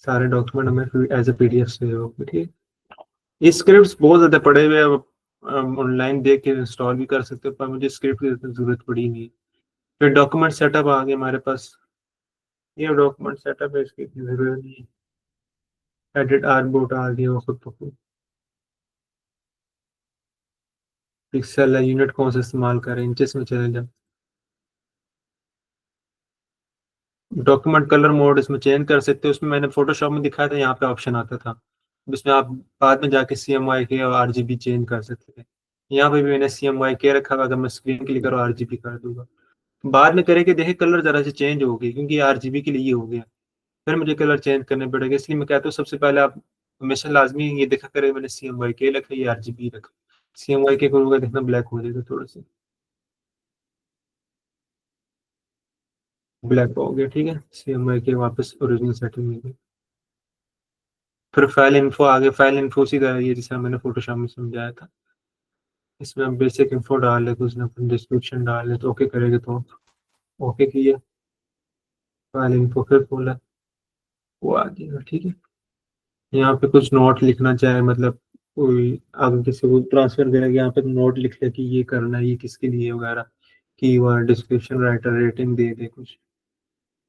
S1: सारे डॉक्यूमेंट हमें एज ए पीडीएफ सेव हो गए, ठीक है। ये स्क्रिप्ट्स बहुत ज्यादा पड़े हुए हैं, ऑनलाइन देख के इंस्टॉल भी कर सकते हो, पर मुझे स्क्रिप्ट की जरूरत पड़ी नहीं। फिर डॉक्यूमेंट सेटअप आ गया हमारे पास, ये डॉक्यूमेंट सेटअप है, इसकी इतनी जरूरत नहीं है। एडिट आर्टबोर्ड आ गया, वो खुद ब खुद। पिक्सल है, यूनिट कौन सा इस्तेमाल करें, इंचेस में चले जाओ। डॉक्यूमेंट कलर मोड इसमें चेंज कर सकते हो, उसमें मैंने फोटोशॉप में दिखाया था, यहाँ पे ऑप्शन आता था, उसमें आप बाद में जाके CMYK के और RGB चेंज कर सकते थे। यहाँ पे भी मैंने CMYK रखा हुआ, अगर मैं स्क्रीन क्लिक करूँ RGB कर दूंगा। बाद में करेंगे, देखे कलर जरा से चेंज हो गई, क्योंकि RGB के लिए हो गया, फिर मुझे कलर चेंज करने पड़ेगा, इसलिए मैं कहता हूँ सबसे पहले आप हमेशा लाजमी ये देखा करें, मैंने CMYK रखा या RGB रखा। CMYK करूंगा, देखना ब्लैक हो जाएगा थोड़ा सा, ब्लैक हो गया, ठीक है। CMYK वापस ओरिजिनल सेटिंग में गई। फिर फाइल इन्फो आगे, फाइल इन्फो उसी तरह ये जैसा मैंने फोटोशॉप में समझाया था, इसमें हम बेसिक इन्फो डाल ले, कुछ ना कुछ डिस्क्रिप्शन डाल ले, तो ओके करेंगे तो ओके किया, फाइल इन्फो फिर खोला, वो आ गया, ठीक है। यहाँ पे कुछ नोट लिखना चाहे, मतलब कोई आगे किसी को ट्रांसफर करेंगे, यहाँ पे नोट लिख ले कि ये करना है, ये किसके लिए वगैरह, कीवर्ड डिस्क्रिप्शन राइटर रेटिंग दे दे कुछ,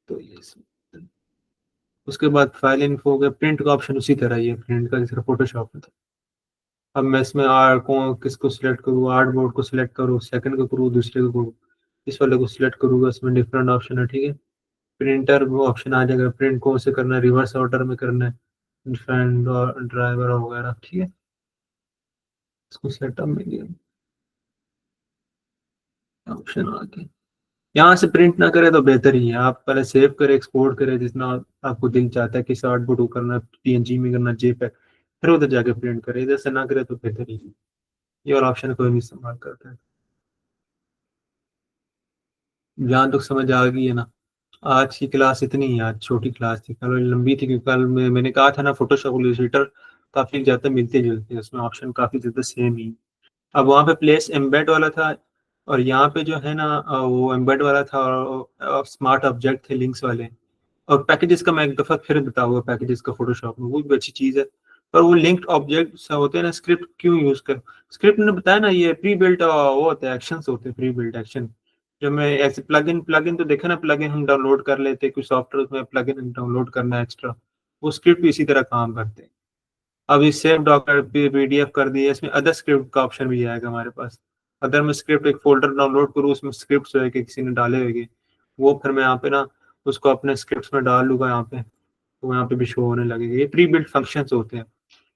S1: तो ये सब। उसके बाद फाइल इन्फो हो गया, प्रिंट का ऑप्शन उसी तरह ही है, प्रिंट का जैसे फोटोशॉप में था। अब मैं इसमें आर कौन किसको सिलेक्ट करूँ, आर्ट बोर्ड को सिलेक्ट करूँ, सेकंड को करूँ, दूसरे को करूँ, इस वाले को सिलेक्ट करूँगा, इसमें डिफरेंट ऑप्शन है, ठीक है। प्रिंटर वो ऑप्शन आ जाएगा, प्रिंट कौन से करना है, रिवर्स ऑर्डर में करना है, डिफरेंट और ड्राइवर वगैरह, ठीक है। इसको सेटअप में दिया ऑप्शन आ गया। यहाँ से प्रिंट ना करे तो बेहतर ही है, आप पहले सेव करें, एक्सपोर्ट करें, जितना आपको दिल चाहता है, किस आउटपुट को करना, पीएनजी में करना, जेपीईजी, फिर उधर जाके प्रिंट करें, इधर से ना करे तो बेहतर ही है। ये वाला ऑप्शन कोई नहीं इस्तेमाल करता है। जहाँ तक समझ आ गई है ना। आज की क्लास इतनी ही, आज छोटी क्लास थी, कल लंबी थी, क्योंकि कल मैंने कहा था ना फोटोशॉप इलस्ट्रेटर काफी ज्यादा मिलते जुलते हैं, उसमें ऑप्शन काफी ज्यादा सेम ही। अब वहाँ पे प्लेस एम्बेड वाला था, और यहाँ पे जो है ना वो एम्बेड वाला था, और स्मार्ट ऑब्जेक्ट थे लिंक्स वाले। और पैकेजेस का मैं एक दफा फिर बताऊंगा, पैकेजेस का फोटोशॉप में वो भी अच्छी चीज है। पर वो लिंक्ड ऑब्जेक्ट होते हैं ना, स्क्रिप्ट क्यों यूज कर, स्क्रिप्ट ने बताया ना, ये प्री बिल्ट वो होते हैं, एक्शंस होते हैं, प्री बिल्ट एक्शन। जब मैं ऐसे प्लगइन तो देखा ना, प्लगइन हम डाउनलोड कर लेते हैं, कुछ सॉफ्टवेयर में प्लगइन डाउनलोड करना है एक्स्ट्रा, वो स्क्रिप्ट भी इसी तरह काम करते हैं। अब ये सेव डॉक्यूमेंट पीडीएफ कर दिए, इसमें अदर स्क्रिप्ट का ऑप्शन भी आएगा हमारे पास। अदर मैं स्क्रिप्ट एक फोल्डर डाउनलोड करूँ, उसमें स्क्रिप्ट है कि किसी ने डाले होंगे, वो फिर मैं यहाँ पे ना उसको अपने स्क्रिप्ट में डाल लूंगा यहाँ पे, तो यहाँ पे भी शो होने लगेगा। ये प्री बिल्ट फंक्शन होते हैं।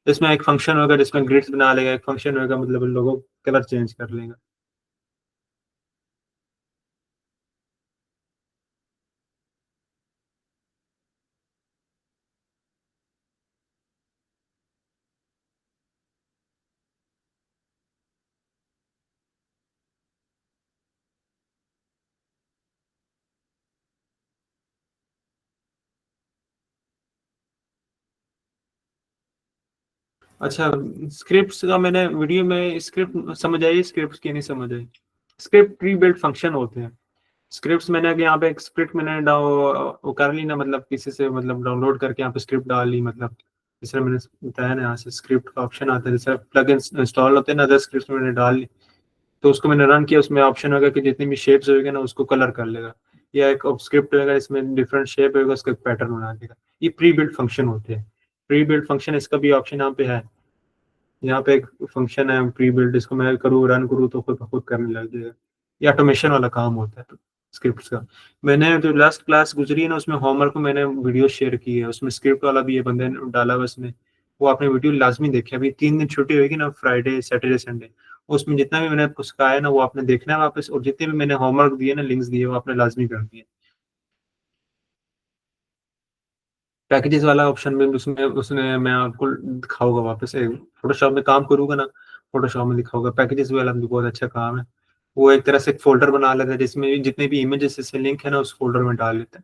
S1: इसमें एक फंक्शन होगा जिसमें ग्रिड्स बना लेगा, एक फंक्शन होगा मतलब लोगों कलर चेंज कर लेगा। अच्छा, स्क्रिप्ट का मैंने वीडियो में स्क्रिप्ट समझ आई, स्क्रिप्ट की नहीं समझ आई। स्क्रिप्ट प्री बिल्ट फंक्शन होते हैं। स्क्रिप्ट्स मैंने अगर यहाँ पे एक स्क्रिप्ट मैंने वो कर ली ना, मतलब किसी से मतलब डाउनलोड करके यहाँ पे स्क्रिप्ट डाल ली, मतलब जैसे मैंने बताया ना, यहाँ से स्क्रिप्ट का ऑप्शन आता है, जैसे प्लग इंस्टॉल होते हैं ना, अदर स्क्रिप्ट मैंने डाल ली, तो उसको मैंने रन किया, उसमें ऑप्शन होगा कि जितनी भी शेप्स होगा ना उसको कलर कर लेगा, या एक स्क्रिप्ट होगा इसमें डिफरेंट शेप होगा, उसका पैटर्न बना देगा। ये प्री बिल्ट फंक्शन होते हैं। प्री बिल्ट फंक्शन, इसका भी ऑप्शन यहाँ पे है। यहाँ पे एक फंक्शन है प्री बिल्ड, इसको मैं करूँ रन करूँ तो खुद ब खुद करने लग जाएगा। ये ऑटोमेशन वाला काम होता है तो स्क्रिप्ट का। मैंने जो लास्ट क्लास गुजरी है ना, उसमें होमवर्क में मैंने वीडियो शेयर की है, उसमें स्क्रिप्ट वाला भी ये बंदे ने डाला हुआ उसमें। वो आपने वीडियो लाजमी देखे, अभी 3 दिन छुट्टी होगी ना, फ्राइडे सैटरडे संडे, उसमें जितना भी मैंने आपको सिखाया है ना वो आपने देखना है वापस, और जितने भी मैंने होमवर्क दिए ना, लिंक्स दिए, वो आपने लाजमी कर दिए। पैकेजेस वाला ऑप्शन में उसमें उसने मैं आपको दिखाऊंगा वापस, फोटोशॉप में काम करूंगा ना, फोटोशॉप में दिखाऊंगा, पैकेजेस वाला भी बहुत अच्छा काम है। वो एक तरह से एक फोल्डर बना लेता है, जिसमें जितने भी इमेजेस से लिंक है ना उस फोल्डर में डाल लेता है।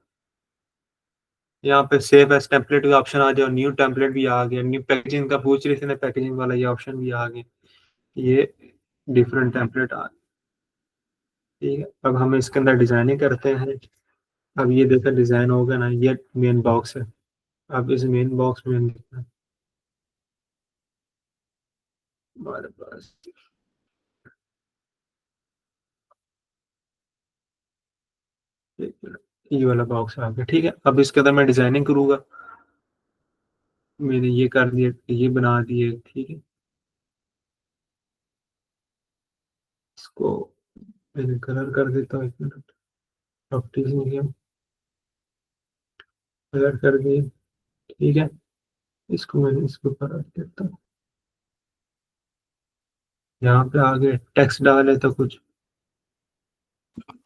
S1: यहाँ पे सेव एज टेम्पलेट का ऑप्शन आ जाए, और न्यू टेम्पलेट भी आ गया, न्यू पैकेजिंग का पूछ रहे थे ना, पैकेजिंग वाला ये ऑप्शन भी आ गया। ये डिफरेंट टेम्पलेट आ, ठीक है। अब हम इसके अंदर डिजाइनिंग करते हैं। अब ये देखा डिजाइन होगा ना, ये मेन बॉक्स है। अब इस मेन बॉक्स में देखना हमारे पास, एक मिनट, ये वाला बॉक्स आ गया, ठीक है। अब इसके अंदर मैं डिजाइनिंग करूंगा। मैंने ये कर दिया, ये बना दिए, ठीक है। इसको मैंने कलर कर देता हूँ, एक मिनट, प्रॉपर्टीज में गया, कलर कर दिए, ठीक है। इसको मैंने इसके ऊपर रख देता हूँ। यहाँ पे आगे टेक्स्ट डाले तो कुछ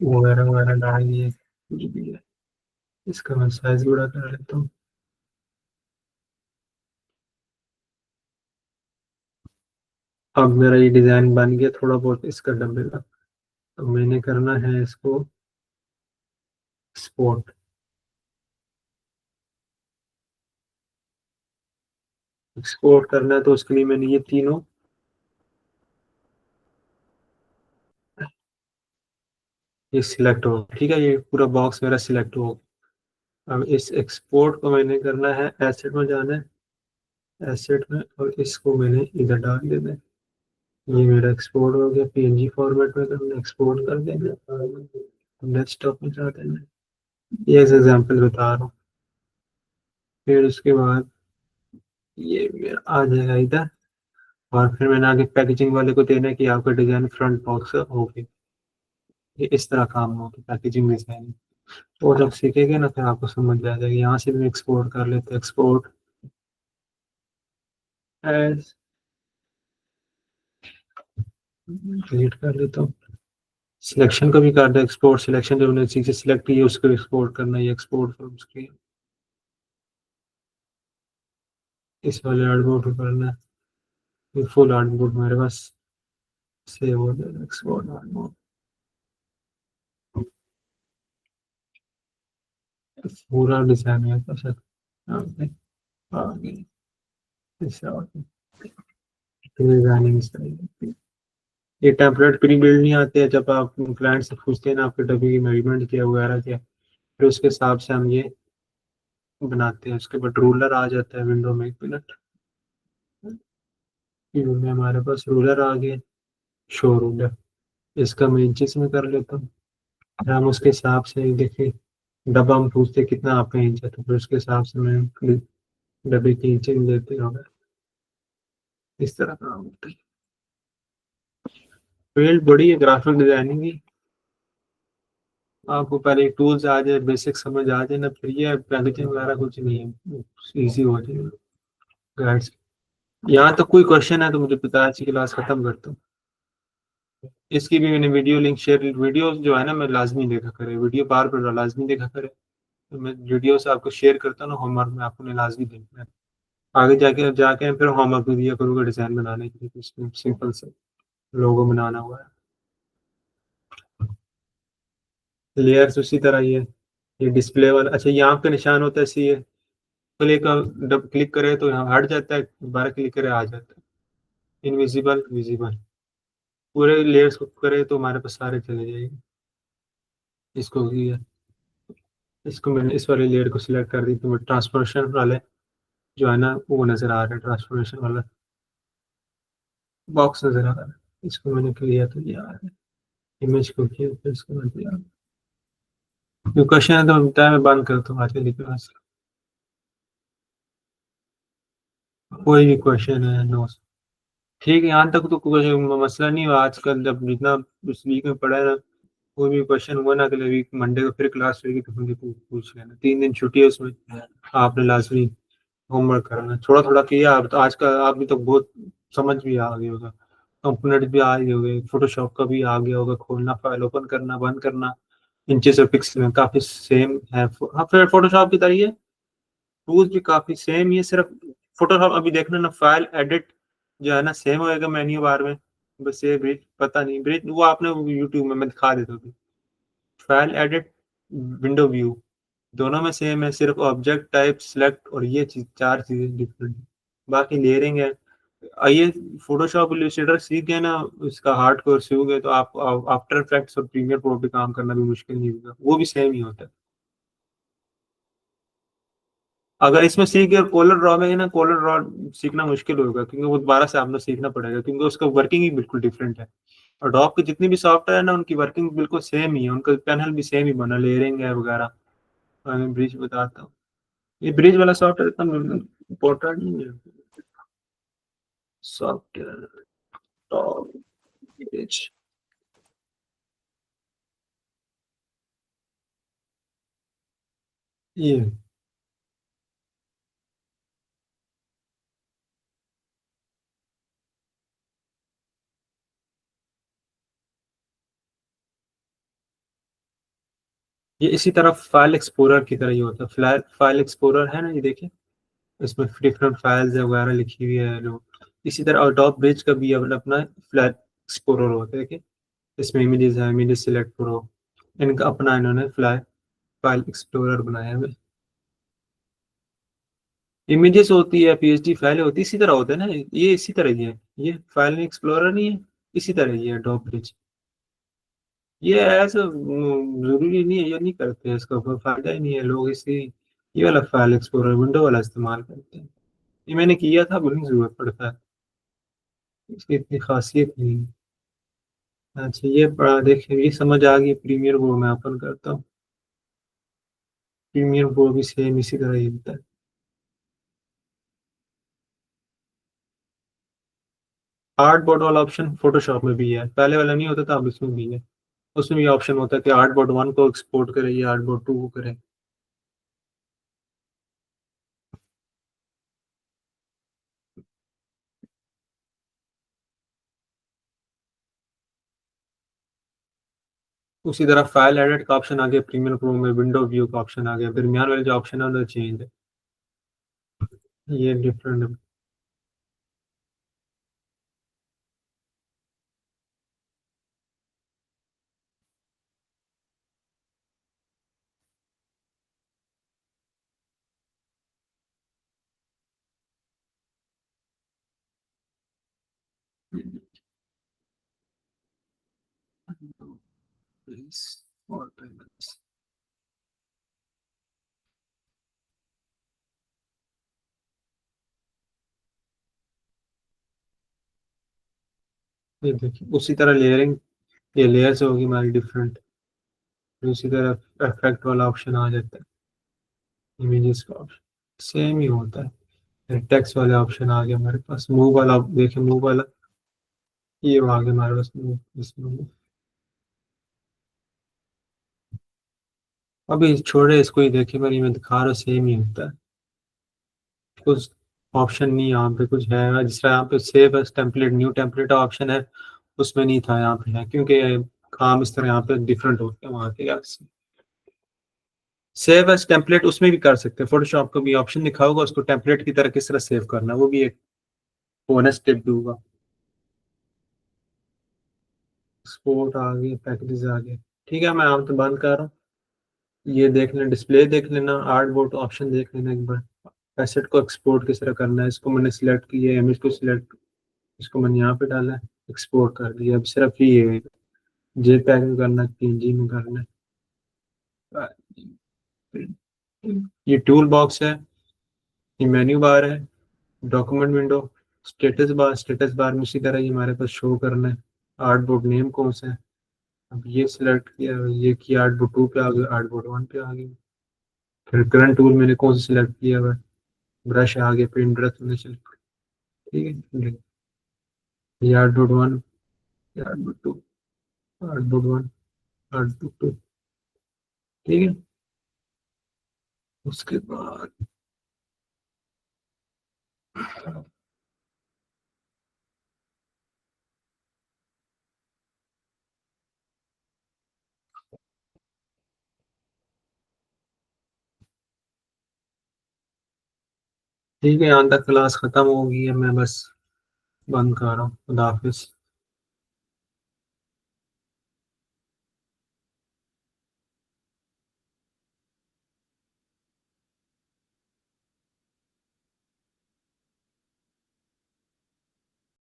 S1: वगैरह वगैरह डाल दिए, कुछ भी है। इसका मैं साइज बड़ा कर लेता हूँ। अब मेरा ये डिजाइन बन गया, थोड़ा बहुत इसका डबल। अब मैंने करना है इसको स्पोर्ट, एक्सपोर्ट करना है, तो उसके लिए मैंने ये तीनों, ये सिलेक्ट हो, ठीक है, ये पूरा बॉक्स मेरा सिलेक्ट हो। अब इस एक्सपोर्ट को मैंने करना है, एसेट में जाना है, एसेट में, और इसको मैंने इधर डाल देना है। ये मेरा एक्सपोर्ट हो गया, पीएनजी फॉर्मेट में करना, एक्सपोर्ट कर देना, डेस्कटॉप में जा देना। ये एग्जाम्पल बता रहा हूँ। फिर उसके बाद ये मेरा आ जाएगा इधर, और फिर मैंने आगे पैकेजिंग वाले को देना है कि आपका डिजाइन फ्रंट बॉक्स हो गया। ये इस तरह काम होगा पैकेजिंग डिजाइन। तो जब सीखेंगे ना फिर आपको समझ आ जाएगा। यहाँ से भी एक्सपोर्ट कर लेते हैं, एक्सपोर्ट एज, डिलीट कर लेता हूँ। सिलेक्शन को भी कर दे, एक्सपोर्ट सिलेक्शन जो हमने चीजें सिलेक्ट की है उसको एक्सपोर्ट करना है, एक्सपोर्ट फ्रॉम स्क्रीन, इस वाले आउटपुट को करना है। ये फुल आउटपुट मेरे पास सेव हो जाएगा, एक्सपोर्ट आउटपुट पूरा डिजाइन है तो सर आगे आगे इस डिजाइनिंग इस तरह। ये टेम्पलेट प्री बिल्ड नहीं आते हैं, जब आप क्लाइंट से पूछते हैं ना आपके डब्बे की मेजरमेंट क्या वगैरह क्या, फिर उसके हिसाब से हम ये बनाते हैं। उसके बाद रूलर आ जाता है विंडो में, एक मिनट, व्यू में हमारे पास रूलर आ गया, शो रूलर। इसका मैं इंचेस में कर लेता हूँ, फिर हम उसके हिसाब से देखिए डब्बा हम पूछते हैं कितना आपका इंच है, तो फिर उसके हिसाब से मैं डब्बे की इंचेस लेते होंगे। इस तरह काम होता है। फील्ड बड़ी है ग्राफिक डिजाइनिंग की, आपको पहले टूल्स आ जाए, बेसिक समझ आ जाए ना, फिर ये पैकेजिंग वगैरह कुछ नहीं है, इजी हो जाएगा गाइड्स। यहाँ तक कोई क्वेश्चन है तो मुझे पता है, आज की क्लास खत्म करता हूँ। इसकी भी मैंने वीडियो लिंक शेयर, वीडियो जो है ना मैं लाजमी देखा करे, वीडियो बार बार लाजमी देखा करे। तो मैं वीडियो से आपको शेयर करता हूँ ना, होमवर्क में आपको ने लाजमी देखना है। आगे जाके जाके फिर होमवर्क भी दिया करूँगा डिजाइन बनाने के लिए, सिंपल से लोगो बनाना हुआ है। लेयर्स उसी तरह ही है, ये डिस्प्ले वाला, अच्छा यहाँ पे निशान होता है सी, क्लिक जब क्लिक करे तो यहाँ हट जाता है, दोबारा क्लिक करे आ जाता है, इनविजिबल विजिबल। पूरे लेयर्स को करे तो हमारे पास सारे चले जाएंगे। इसको किया, इसको मैंने इस वाले लेयर को सिलेक्ट कर दी तो ट्रांसफॉर्मेशन वाले जो है ना वो नजर आ रहा है, ट्रांसफॉर्मेशन वाला बॉक्स नजर आ रहा है। इसको मैंने किया तो ये आ रहा है, इमेज को किया फिर इसको मैंने दिया। कोई क्वेश्चन है तो बताया, मैं बंद करता हूँ आज के लिए क्लास। कोई भी क्वेश्चन है नो, ठीक है यहाँ तक तो कोई मसला नहीं हुआ। आजकल जब जितना उस वीक में पढ़ा है ना, कोई भी क्वेश्चन हुआ ना अगले वीक मंडे को फिर क्लास होगी तो मुझे पूछ लेना। 3 दिन छुट्टी है उसमें, आपने लाजमी होमवर्क करना, थोड़ा थोड़ा किया। आप तो आज का आप भी तो बहुत समझ भी आ गया होगा, कंपोनेंट भी आ गए होंगे, फोटोशॉप का भी आ गया होगा, खोलना फाइल ओपन करना बंद करना इंचेस और पिक्सल में काफी सेम है। हाँ फिर फोटोशॉप की तरह ही है, टूल्स भी काफी सेम ही है, सिर्फ फोटोशॉप अभी देखना ना, फाइल एडिट जो है ना सेम होएगा मेन्यू बार में, बस ये ब्रिज पता नहीं, ब्रिज वो आपने यूट्यूब में मैं दिखा देता हूँ। फाइल एडिट, विंडो व्यू दोनों में सेम है, सिर्फ ऑब्जेक्ट टाइप सिलेक्ट और ये चीज, चार चीजें डिफरेंट। बाकी लेयरिंग है। ये फोटोशॉप इलस्ट्रेटर सीख गए ना, इसका हार्ड कोर सीख गए तो आप आफ्टर इफेक्ट्स और प्रीमियर प्रो पे काम करना भी मुश्किल नहीं होगा, वो भी सेम ही होता है। अगर इसमें सीख गए कॉलर ड्रॉ में है ना, कॉलर ड्रॉ सीखना मुश्किल होगा क्योंकि वो दोबारा से आपने सीखना पड़ेगा, क्योंकि उसका वर्किंग ही बिल्कुल डिफरेंट है। और डॉप की जितनी भी सॉफ्टवेयर है ना उनकी वर्किंग बिल्कुल सेम ही है, उनका पैनल भी सेम ही बना, लेयरिंग है वगैरह। मैं ब्रिज बताता हूँ, ये ब्रिज वाला सॉफ्टवेयर इतना इम्पोर्टेंट नहीं है। सॉफ्टवेयर टॉप ब्रिज, ये ये इसी तरह फाइल एक्सप्लोरर की तरह ही होता है। फाइल फाइल एक्सप्लोरर है ना, ये देखिए इसमें डिफरेंट फाइल्स वगैरह लिखी हुई है जो, इसी तरह अडोब ब्रिज का भी अपना फाइल एक्सप्लोरर होता है। देखिए इसमें इमेजेस है, इमेजेस सिलेक्ट करो, इनका अपना इन्होंने फाइल फाइल एक्सप्लोरर बनाया है। इमेजेस होती है, पीएचडी फाइल होती है, इसी तरह होता है ना, ये इसी तरह ही है। ये फाइल एक्सप्लोरर नहीं है, इसी तरह ही है अडोब ब्रिज। ये ऐसा जरूरी नहीं है, ये नहीं करते हैं, इसका कोई फायदा ही नहीं है। लोग इसी ये वाला फाइल एक्सप्लोरर विंडो वाला इस्तेमाल करते हैं। ये मैंने किया था, बोलने की जरूरत पड़ता है, इसकी इतनी खासियत नहीं है। अच्छा ये पढ़ा देखिए, ये समझ आ गई। प्रीमियर प्रो मैं ओपन करता हूँ, प्रीमियर प्रो भी सेम इसी तरह ही होता है। आर्टबोर्ड वाला ऑप्शन फोटोशॉप में भी है, पहले वाला नहीं होता था, अब इसमें भी है। उसमें भी ऑप्शन होता है कि आर्टबोर्ड 1 को एक्सपोर्ट करे या आर्टबोर्ड 2 को करे। उसी तरह फाइल एडिट का ऑप्शन आ गया प्रीमियर प्रो में, विंडो व्यू का ऑप्शन आ गया, दरमियान वाले जो ऑप्शन है वो चेंज है। ये डिफरेंट है। ये देखिए उसी तरह लेयरिंग, ये लेयर्स होगी हमारी डिफरेंट। उसी तरह इफेक्ट वाला ऑप्शन आ जाता है, इमेजेस का ऑप्शन सेम ही होता है। टेक्स्ट वाले ऑप्शन आ गया हमारे पास, मूव वाला देखिए, मूव वाला ये आ गया हमारे पास मूव, इसमें अभी छोड़े इसको ही देखिए, पर ये मैं दिखा रहा हूँ सेम ही होता है। कुछ ऑप्शन नहीं यहाँ पे कुछ है, जिस तरह यहाँ पे save as template new template option है, उसमें नहीं था, यहाँ पे है क्योंकि काम इस तरह यहाँ पे डिफरेंट होते हैं वहाँ के से। सेव एज टेम्पलेट उसमें भी कर सकते हैं, फोटोशॉप को भी ऑप्शन दिखा होगा, उसको टेम्पलेट की तरह किस तरह सेव करना है, वो भी एक बोनस टिप दूंगा। एक्सपोर्ट आ गए, पैकेजेस आ गए। ठीक है, मैं आप तो बंद कर रहा हूँ। ये देख लेना, डिस्प्ले देख लेना, आर्ट बोर्ड ऑप्शन देख लेना एक बार। एसेट को एक्सपोर्ट किस तरह करना है, इसको मैंने सिलेक्ट किया है, इमेज को सिलेक्ट, इसको मैंने यहाँ पे डाला है, एक्सपोर्ट कर दिया। अब सिर्फ ये जेपीईजी में करना है, पीएनजी में करना है। ये टूल बॉक्स है, ये मेन्यू बार है, डॉक्यूमेंट विंडो, स्टेटस बार में इसी तरह ही हमारे पास शो करना है। आर्ट बोर्ड नेम कौन सा है, अब ये सिलेक्ट किया, ये किया, आर्ट बोर्ड 2 पे आ गया, आर्ट बोर्ड 1 पे आ गया। फिर करंट टूल मैंने कौन सा सिलेक्ट किया हुआ है, ब्रश आ गया, पेंट ब्रश मैंने select किया। ठीक है, ये आर्ट बोर्ड 1, ये art board 2, art board 1, art board 2। ठीक है, उसके बाद ठीक है, यहाँ तक क्लास खत्म होगी, है मैं बस बंद कर रहा हूँ। खुदा हाफिज।